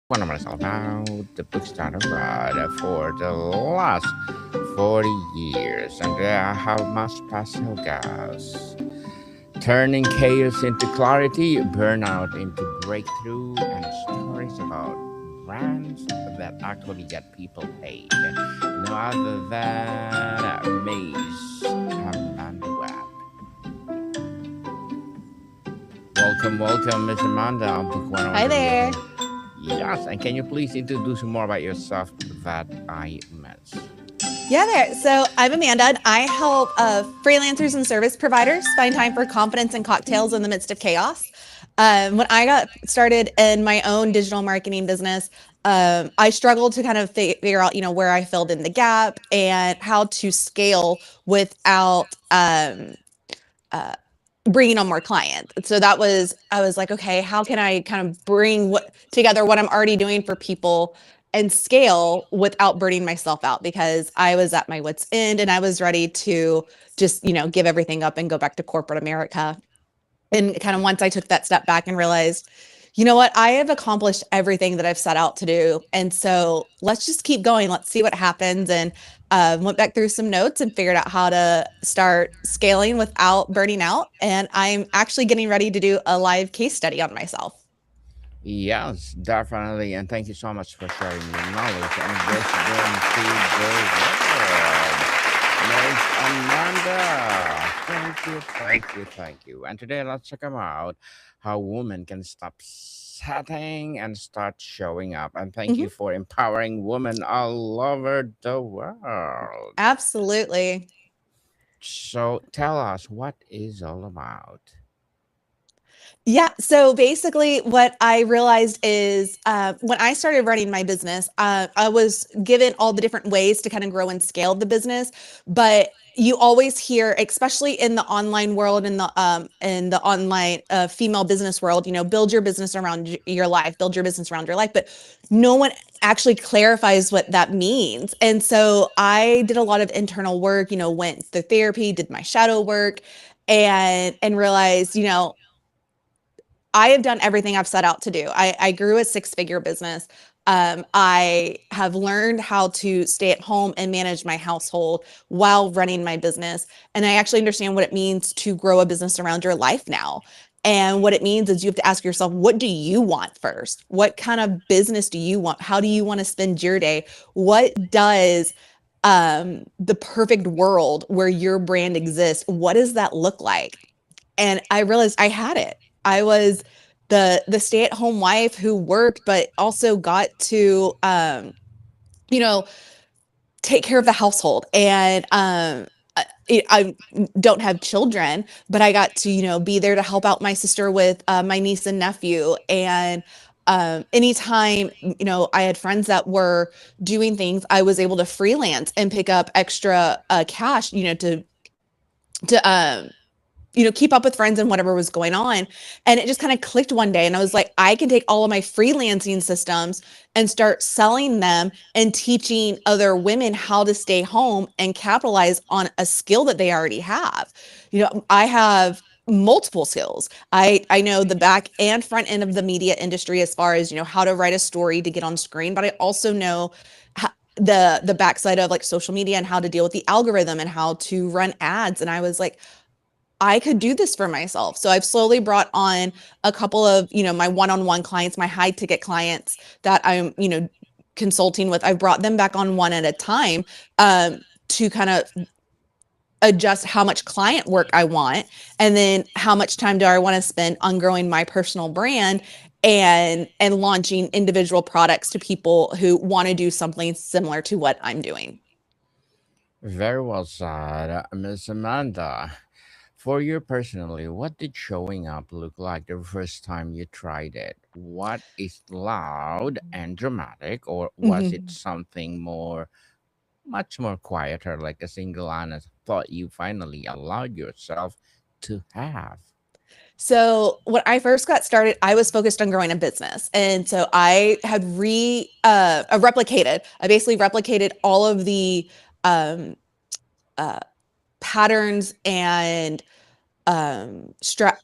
One of myself now, the books that I read for the last 40 years, and I have much pastel gas. Turning chaos into clarity, burnout into breakthrough, and stories about brands that actually get people paid. No other than Maze Amanda Webb. Welcome, Miss Amanda, on Book One on Hi the there. Reading. Yes, and can you please introduce more about yourself that I missed? Yeah, there. So I'm Amanda, and I help freelancers and service providers find time for confidence and cocktails in the midst of chaos. When I got started in my own digital marketing business, I struggled to kind of figure out, where I filled in the gap and how to scale without uh, bringing on more clients. So I was like, okay, how can I kind of bring together what I'm already doing for people and scale without burning myself out? Because I was at my wit's end and I was ready to just, give everything up and go back to corporate America. And kind of once I took that step back and realized, you know what, I have accomplished everything that I've set out to do. And so let's just keep going. Let's see what happens. And went back through some notes and figured out how to start scaling without burning out. And I'm actually getting ready to do a live case study on myself. Yes, definitely, and thank you so much for sharing your knowledge and wisdom to the world, Miss Amanda. Thank you. And today, let's talk about how women can stop setting and start showing up. And thank you Mhm. for empowering women all over the world. Absolutely. So, tell us what is all about. Yeah. So basically, what I realized is when I started running my business, I was given all the different ways to kind of grow and scale the business. But you always hear, especially in the online world, in the online female business world, build your business around your life, build your business around your life. But no one actually clarifies what that means. And so I did a lot of internal work. Went through therapy, did my shadow work, and realized, I have done everything I've set out to do. I grew a six-figure business. I have learned how to stay at home and manage my household while running my business. And I actually understand what it means to grow a business around your life now. And what it means is you have to ask yourself, what do you want first? What kind of business do you want? How do you want to spend your day? What does the perfect world where your brand exists, what does that look like? And I realized I had it. I was the stay-at-home wife who worked but also got to you know take care of the household. And I don't have children, but I got to be there to help out my sister with my niece and nephew. And anytime I had friends that were doing things, I was able to freelance and pick up extra cash, to keep up with friends and whatever was going on. And it just kind of clicked one day. And I was like, I can take all of my freelancing systems and start selling them and teaching other women how to stay home and capitalize on a skill that they already have. I have multiple skills. I know the back and front end of the media industry as far as, how to write a story to get on screen, but I also know the backside of like social media and how to deal with the algorithm and how to run ads. And I was like, I could do this for myself. So I've slowly brought on a couple of, my one-on-one clients, my high ticket clients that I'm, consulting with. I've brought them back on one at a time to kind of adjust how much client work I want, and then how much time do I want to spend on growing my personal brand and launching individual products to people who want to do something similar to what I'm doing. Very well said, Miss Amanda. For you personally, what did showing up look like the first time you tried it? Was it loud and dramatic, or was it Mhm. something much more quieter, like a single honest thought you finally allowed yourself to have? So when I first got started, I was focused on growing a business. And so I had replicated, I basically replicated all of the um, uh, patterns and um, stra-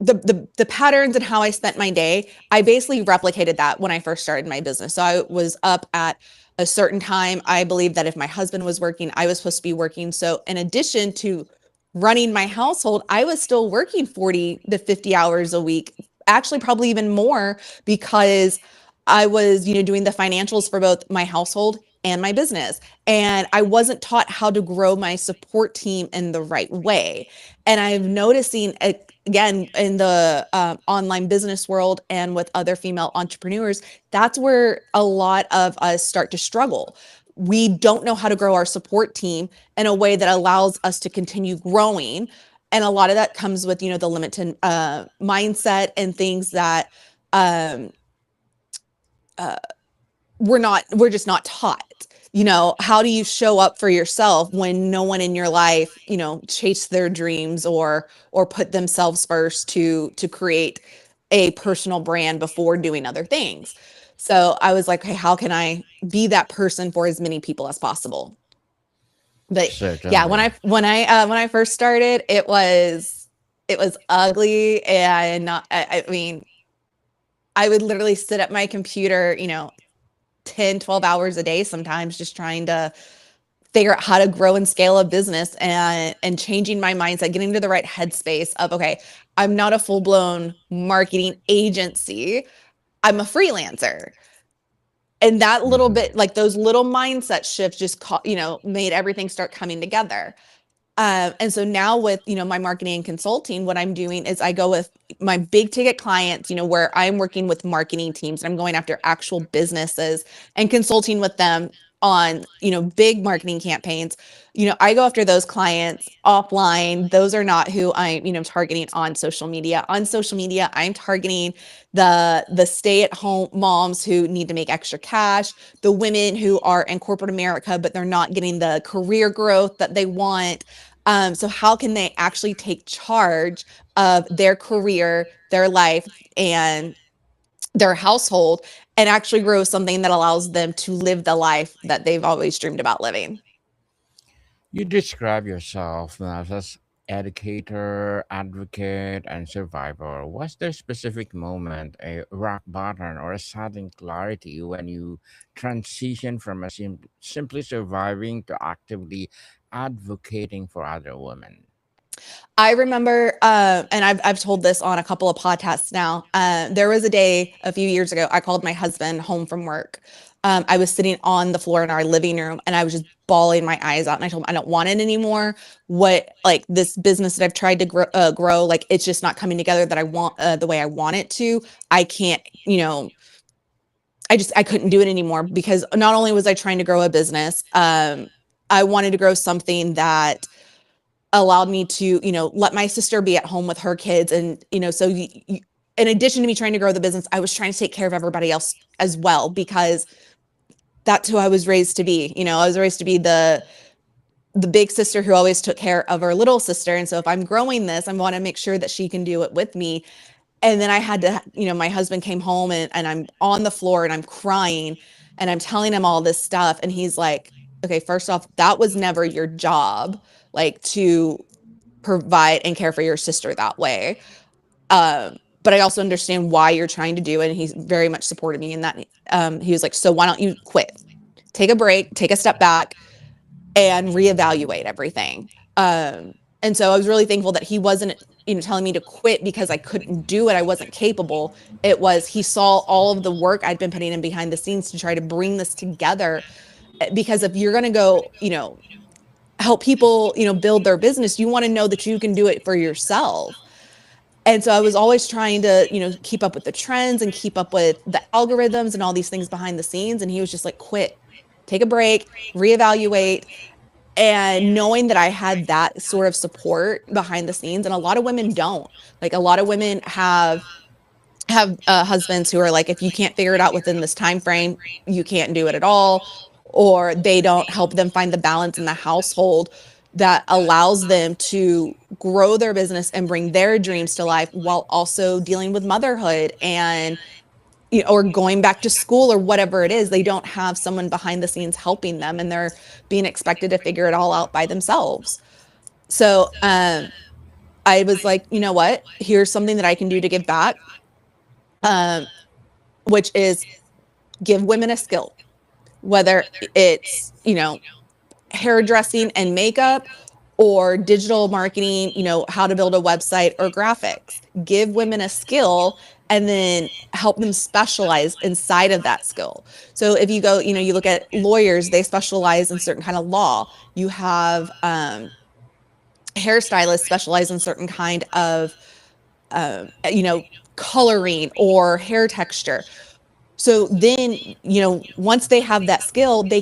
the patterns and how I spent my day, I basically replicated that when I first started my business. So I was up at a certain time. I believe that if my husband was working, I was supposed to be working. So in addition to running my household, I was still working 40 to 50 hours a week, actually probably even more, because I was, doing the financials for both my household and my business. And I wasn't taught how to grow my support team in the right way. And I'm noticing, again, in the online business world and with other female entrepreneurs, that's where a lot of us start to struggle. We don't know how to grow our support team in a way that allows us to continue growing. And a lot of that comes with, the limited mindset and things that um, uh, we're just not taught. How do you show up for yourself when no one in your life, chase their dreams or put themselves first to create a personal brand before doing other things? So I was like, hey, how can I be that person for as many people as possible? But yeah, when Certainly. I first started, it was ugly. And I mean, I would literally sit at my computer, 10, 12 hours a day sometimes, just trying to figure out how to grow and scale a business, and changing my mindset, getting to the right headspace of, okay, I'm not a full-blown marketing agency. I'm a freelancer. And that little Hmm. bit, like those little mindset shifts just made everything start coming together. And so now with, my marketing and consulting, what I'm doing is I go with my big ticket clients, where I'm working with marketing teams and I'm going after actual businesses and consulting with them on, big marketing campaigns. I go after those clients offline. Those are not who I'm, targeting on social media. On social media, I'm targeting the stay-at-home moms who need to make extra cash, the women who are in corporate America, but they're not getting the career growth that they want. So how can they actually take charge of their career, their life, and their household, and actually grow something that allows them to live the life that they've always dreamed about living? You describe yourself now as educator, advocate, and survivor. Was there a specific moment, a rock bottom, or a sudden clarity when you transitioned from a simply surviving to actively advocating for other women? I remember, and I've told this on a couple of podcasts now. There was a day a few years ago, I called my husband home from work. I was sitting on the floor in our living room and I was just bawling my eyes out. And I told him, I don't want it anymore. What, like, this business that I've tried to grow, like, it's just not coming together that I want, the way I want it to. I can't, I couldn't do it anymore, because not only was I trying to grow a business, I wanted to grow something that allowed me to, let my sister be at home with her kids. And, so in addition to me trying to grow the business, I was trying to take care of everybody else as well, because that's who I was raised to be. I was raised to be the big sister who always took care of her little sister. And so if I'm growing this, I want to make sure that she can do it with me. And then I had to, my husband came home, and I'm on the floor and I'm crying and I'm telling him all this stuff. And he's like, okay, first off, that was never your job, like, to provide and care for your sister that way. But I also understand why you're trying to do it. And he's very much supported me in that. He was like, so why don't you quit? Take a break, take a step back, and reevaluate everything. And so I was really thankful that he wasn't, telling me to quit because I couldn't do it. I wasn't capable. It was, he saw all of the work I'd been putting in behind the scenes to try to bring this together. Because if you're going to go, help people, build their business, you want to know that you can do it for yourself. And so I was always trying to, keep up with the trends and keep up with the algorithms and all these things behind the scenes. And he was just like, quit, take a break, reevaluate. And knowing that I had that sort of support behind the scenes, and a lot of women don't. Like, a lot of women have husbands who are like, if you can't figure it out within this time frame, you can't do it at all. Or they don't help them find the balance in the household that allows them to grow their business and bring their dreams to life while also dealing with motherhood and, or going back to school or whatever it is. They don't have someone behind the scenes helping them, and they're being expected to figure it all out by themselves. So I was like, you know what? Here's something that I can do to give back, um, which is give women a skill, whether it's, hairdressing and makeup or digital marketing, how to build a website or graphics. Give women a skill and then help them specialize inside of that skill. So if you go, you look at lawyers, they specialize in certain kind of law. You have hairstylists specialize in certain kind of coloring or hair texture. So then, once they have that skill, they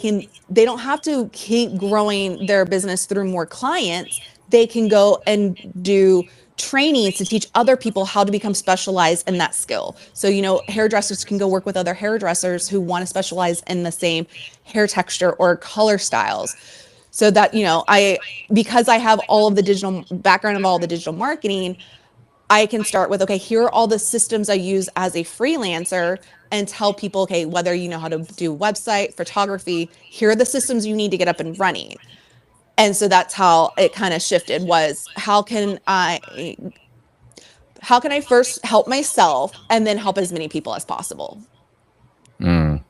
don't have to keep growing their business through more clients. They can go and do trainings to teach other people how to become specialized in that skill. So, hairdressers can go work with other hairdressers who want to specialize in the same hair texture or color styles. So that, because I have all of the digital background of all the digital marketing, I can start with, okay, here are all the systems I use as a freelancer and tell people, okay, whether you know how to do website, photography, here are the systems you need to get up and running. And so that's how it kind of shifted was how can I first help myself and then help as many people as possible? Mm.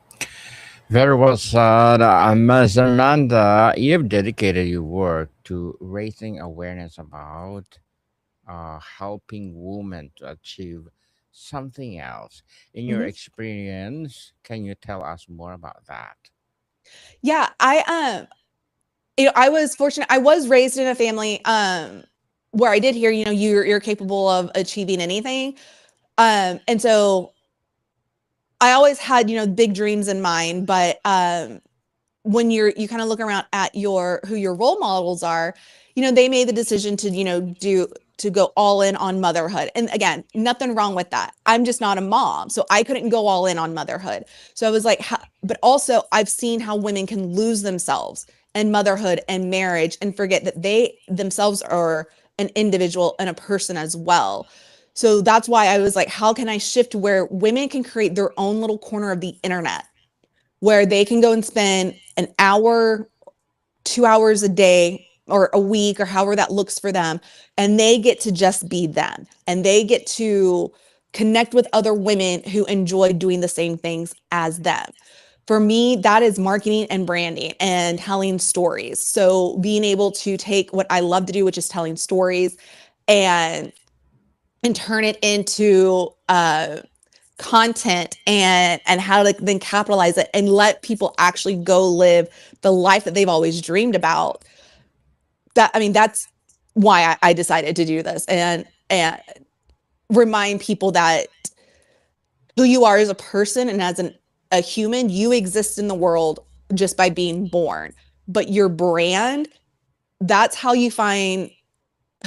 Very well said. Ms. Amanda, you've dedicated your work to raising awareness about helping women to achieve something else. In your Mhm. experience, can you tell us more about that? Yeah, I was fortunate. I was raised in a family where I did hear, you're capable of achieving anything. And so I always had, big dreams in mind, but when you kind of look around at your who your role models are, they made the decision to, to go all in on motherhood. And again, nothing wrong with that. I'm just not a mom, so I couldn't go all in on motherhood. So I was like, but also I've seen how women can lose themselves in motherhood and marriage and forget that they themselves are an individual and a person as well. So that's why I was like, how can I shift where women can create their own little corner of the internet where they can go and spend an hour, 2 hours a day or a week or however that looks for them. And they get to just be them and they get to connect with other women who enjoy doing the same things as them. For me, that is marketing and branding and telling stories. So being able to take what I love to do, which is telling stories, and turn it into content and how to then capitalize it and let people actually go live the life that they've always dreamed about. That's why I decided to do this and remind people that who you are as a person and as a human, you exist in the world just by being born. But your brand, that's how you find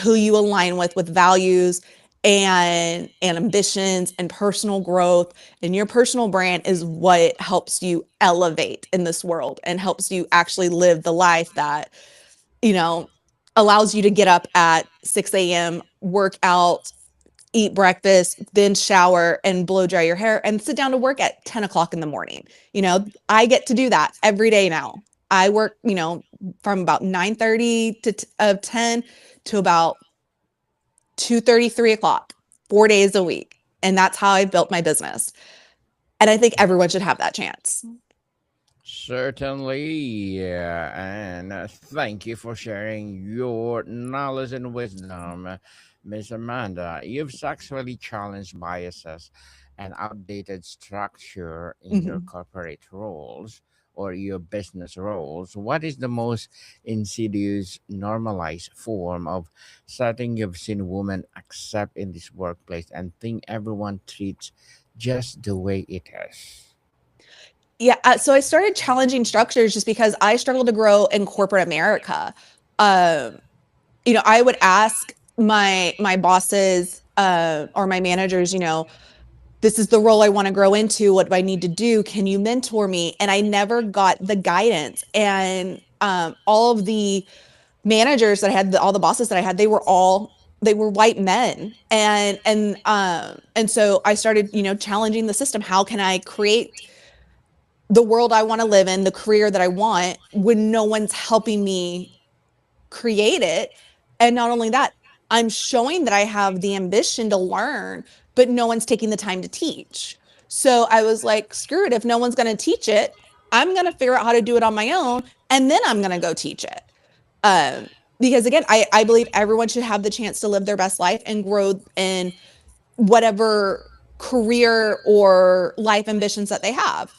who you align with values and ambitions and personal growth. And your personal brand is what helps you elevate in this world and helps you actually live the life that, you know allows you to get up at 6 a.m., work out, eat breakfast, then shower and blow dry your hair and sit down to work at 10 o'clock in the morning. I get to do that every day now. I work, from about 9:30 to 10 to about 2:30, 3 o'clock, 4 days a week. And that's how I built my business. And I think everyone should have that chance. Certainly, yeah. And thank you for sharing your knowledge and wisdom, Miss Amanda. You've successfully challenged biases and outdated structure in your Mhm. corporate roles or your business roles. What is the most insidious, normalized form of setting you've seen women accept in this workplace and think everyone treats just the way it is? Yeah, so I started challenging structures just because I struggled to grow in corporate America. Um, I would ask my bosses or my managers, this is the role I want to grow into. What do I need to do? Can you mentor me? And I never got the guidance. And all of the managers that I had, all the bosses that I had, they were white men. And so I started, challenging the system. How can I create the world I want to live in, the career that I want, when no one's helping me create it? And not only that, I'm showing that I have the ambition to learn, but no one's taking the time to teach. So I was like, screw it. If no one's going to teach it, I'm going to figure out how to do it on my own. And then I'm going to go teach it. Um, because again, I believe everyone should have the chance to live their best life and grow in whatever career or life ambitions that they have.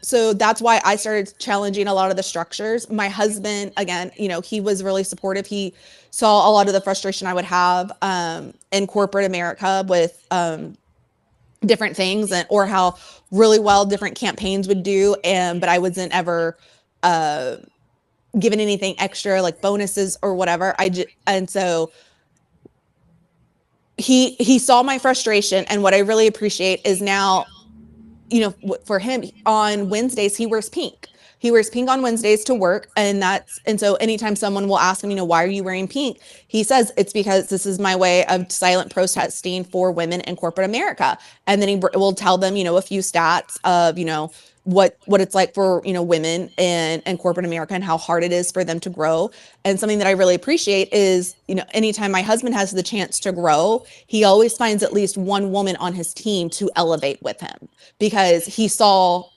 So that's why I started challenging a lot of the structures. My husband, again, he was really supportive. He saw a lot of the frustration I would have in corporate America with different things or how really well different campaigns would do. But I wasn't ever uh, given anything extra like bonuses or whatever. And so he saw my frustration, and what I really appreciate is now, for him on Wednesdays, he wears pink. He wears pink on Wednesdays to work. And so anytime someone will ask him, why are you wearing pink? He says it's because this is my way of silent protesting for women in corporate America. And then he will tell them, a few stats of, what it's like for, women in corporate America and how hard it is for them to grow. And something that I really appreciate is, anytime my husband has the chance to grow, he always finds at least one woman on his team to elevate with him because he saw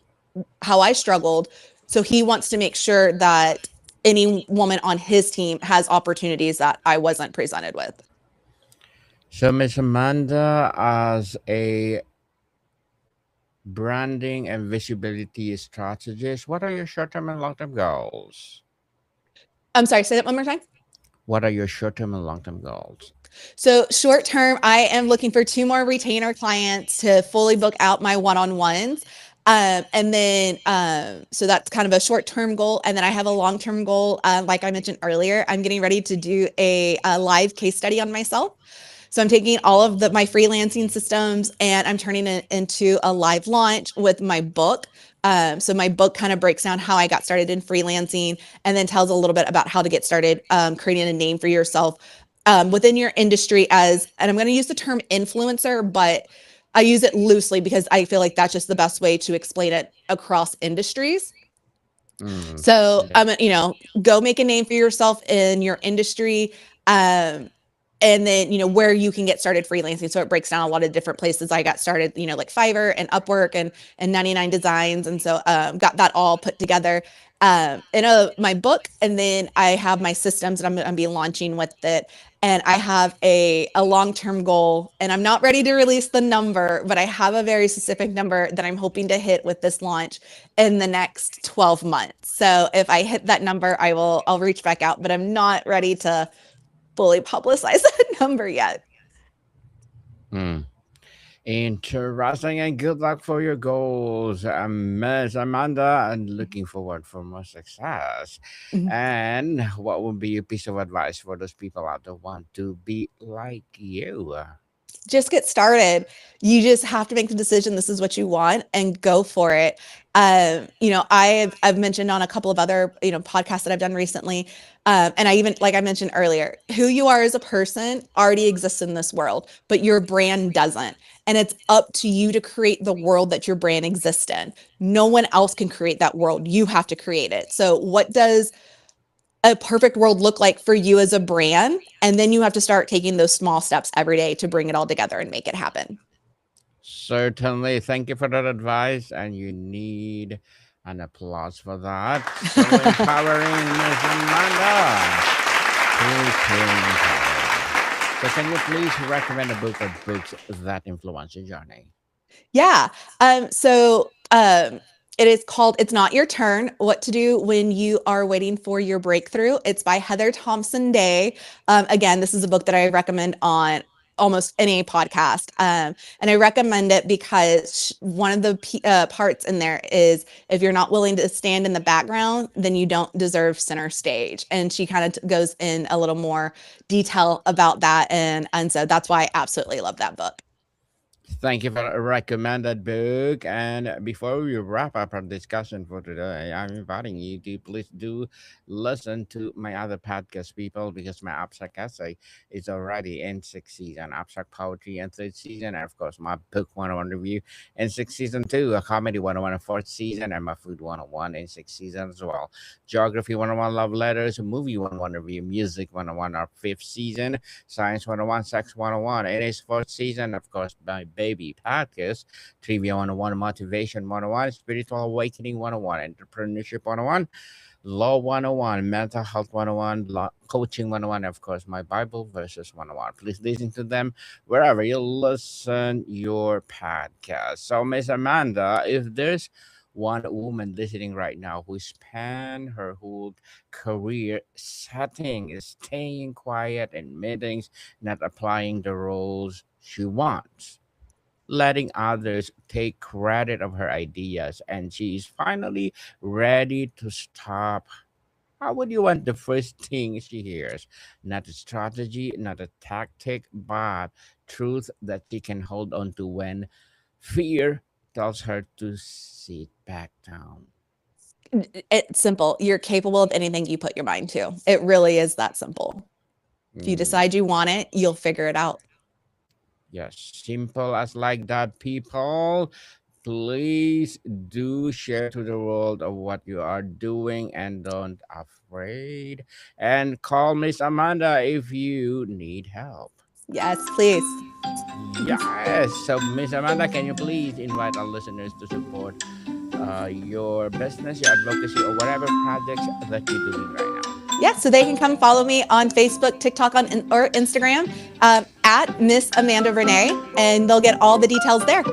how I struggled. So he wants to make sure that any woman on his team has opportunities that I wasn't presented with. So, Miss Amanda, as a branding and visibility strategist, what are your short term and long term goals? I'm sorry, say that one more time. What are your short term and long term goals? So short term, I am looking for 2 more retainer clients to fully book out my one-on-ones. And then, so that's kind of a short-term goal. And then I have a long-term goal. Like I mentioned earlier, I'm getting ready to do a live case study on myself. So I'm taking all of my freelancing systems and I'm turning it into a live launch with my book. So my book kind of breaks down how I got started in freelancing and then tells a little bit about how to get started creating a name for yourself within your industry and I'm going to use the term influencer, but I use it loosely because I feel like that's just the best way to explain it across industries. Mm, So, yeah. go make a name for yourself in your industry. And then, where you can get started freelancing. So it breaks down a lot of different places I got started, like Fiverr and Upwork and 99 Designs. And so got that all put together in my book. And then I have my systems that I'm going to be launching with it. And I have a long-term goal, and I'm not ready to release the number, but I have a very specific number that I'm hoping to hit with this launch in the next 12 months. So if I hit that number, I'll reach back out, but I'm not ready to fully publicize that number yet. Mm. Interesting, and good luck for your goals, Miss Amanda, and looking forward for more success. Mhm. And what would be your piece of advice for those people out there who want to be like you? Just get started. You just have to make the decision this is what you want and go for it. I've mentioned on a couple of other podcasts that I've done recently, and I even like I mentioned earlier, who you are as a person already exists in this world, but your brand doesn't, and it's up to you to create the world that your brand exists in. No one else can create that world. You have to create it. So, what does a perfect world look like for you as a brand? And then you have to start taking those small steps every day to bring it all together and make it happen. Certainly. Thank you for that advice, and you need an applause for that. So empowering, Miss Amanda. Pretty empowering. So, can you please recommend a book or books that influence your journey? Yeah. So it is called It's Not Your Turn: What to Do When You Are Waiting for Your Breakthrough. It's by Heather Thompson Day. Again, this is a book that I recommend on almost any podcast. And I recommend it because one of the parts in there is if you're not willing to stand in the background, then you don't deserve center stage. And she kind of goes in a little more detail about that. And so that's why I absolutely love that book. Thank you for a recommended book. And before we wrap up our discussion for today, I'm inviting you to please do listen to my other podcast, people, because my abstract essay is already in sixth season, abstract poetry in third season, and of course my book 101 review in sixth season too, a comedy 101 in fourth season, and my food 101 in sixth season as well. Geography 101 love letters, movie 101 review, music 101 our fifth season, Science 101, Sex 101. It is fourth season, of course, my baby podcast, Trivia 101, Motivation 101, Spiritual Awakening 101, Entrepreneurship 101, Law 101, Mental Health 101, Coaching 101, of course, my Bible Verses 101. Please listen to them wherever you listen your podcast. So, Miss Amanda, if there's one woman listening right now who spent her whole career staying quiet in meetings, not applying the roles she wants, letting others take credit of her ideas, and she is finally ready to stop. How would you want the first thing she hears? Not a strategy, not a tactic, but truth that she can hold on to when fear tells her to sit back down. It's simple. You're capable of anything you put your mind to. It really is that simple. If you Mm, decide you want it, you'll figure it out. yes, simple as like that, people. Please do share to the world of what you are doing and don't afraid. And call Miss Amanda if you need help. Yes, please. Yes. So, Miss Amanda, can you please invite our listeners to support your business, your advocacy, or whatever projects that you're doing right now? Yeah, so they can come follow me on Facebook, TikTok, or Instagram at Miss Amanda Renee, and they'll get all the details there.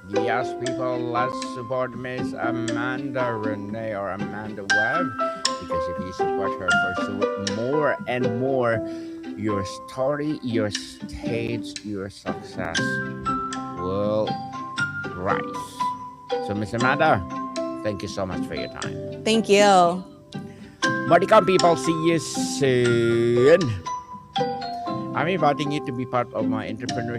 Yes, people, let's support Miss Amanda Renee or Amanda Webb, because if you support her for more and more, your story, your stage, your success will rise. So, Miss Amanda, thank you so much for your time. Thank you. Maricom people, see you soon. I'm inviting you to be part of my entrepreneurship